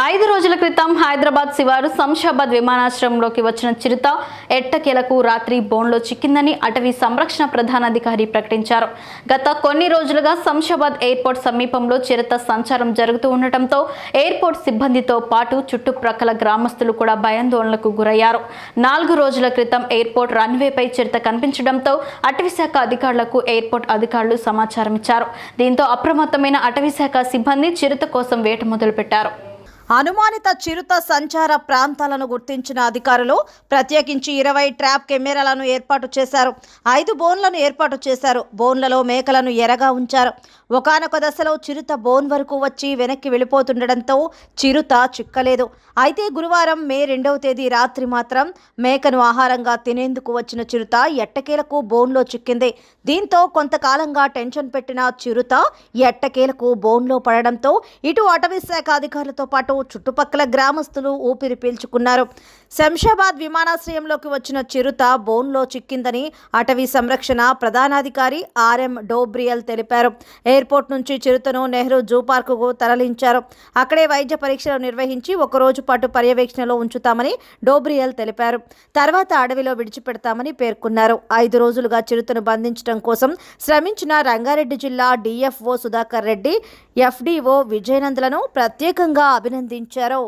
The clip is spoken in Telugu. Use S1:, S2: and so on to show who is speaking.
S1: 5 రోజుల క్రితం హైదరాబాద్ శివారు శంషాబాద్ విమానాశ్రయంలోకి వచ్చిన చిరుత ఎట్టకేలకు రాత్రి బోన్లో చిక్కిందని అటవీ సంరక్షణ ప్రధానాధికారి ప్రకటించారు. గత కొన్ని రోజులుగా శంషాబాద్ ఎయిర్పోర్ట్ సమీపంలో చిరుత సంచారం జరుగుతూ ఉండటంతో ఎయిర్పోర్ట్ సిబ్బందితో పాటు చుట్టుప్రక్కల గ్రామస్తులు కూడా భయాందోళనకు గురయ్యారు. 4 రోజుల క్రితం ఎయిర్పోర్ట్ రన్వేపై చిరుత కనిపించడంతో అటవీశాఖ అధికారులకు ఎయిర్పోర్ట్ అధికారులు సమాచారం ఇచ్చారు. దీంతో అప్రమత్తమైన అటవీశాఖ సిబ్బంది చిరుత కోసం వేట మొదలుపెట్టారు.
S2: అనుమానిత చిరుత సంచార ప్రాంతాలను గుర్తించిన అధికారులు ప్రత్యేకించి 20 ట్రాప్ కెమెరాలను ఏర్పాటు చేశారు. 5 బోన్లను ఏర్పాటు చేశారు. బోన్లలో మేకలను ఎరగా ఉంచారు. ఒకానొక దశలో చిరుత బోన్ వరకు వచ్చి వెనక్కి వెళ్ళిపోతుండడంతో చిరుత చిక్కలేదు. అయితే గురువారం మే 2వ తేదీ రాత్రి మాత్రం మేకను ఆహారంగా తినేందుకు వచ్చిన చిరుత ఎట్టకేలకు బోన్లో చిక్కింది. దీంతో కొంతకాలంగా టెన్షన్ పెట్టిన చిరుత ఎట్టకేలకు బోన్లో పడడంతో ఇటు అటవీ శాఖ అధికారులతో పాటు చుట్టుపక్కల గ్రామస్తులు ఊపిరి పీల్చుకున్నారు. శంషాబాద్ విమానాశ్రయంలోకి వచ్చిన చిరుత బోన్లో చిక్కిందని అటవీ సంరక్షణ ప్రధానాధికారి ఆర్ఎం డోబ్రియల్ తెలిపారు. ఎయిర్పోర్ట్ నుంచి చిరుతను నెహ్రూ జూ పార్కుకు తరలించారు. అక్కడే వైద్య పరీక్షలు నిర్వహించి ఒకరోజు పాటు పర్యవేక్షణలో ఉంచుతామని డోబ్రియల్ తెలిపారు. తర్వాత అడవిలో విడిచిపెడతామని పేర్కొన్నారు. 5 రోజులుగా చిరుతను బంధించడం కోసం శ్రమించిన రంగారెడ్డి జిల్లా డిఎఫ్ఓ సుధాకర్ రెడ్డి, ఎఫ్డిఓ విజయనందలను ప్రత్యేకంగా అభినందించారు.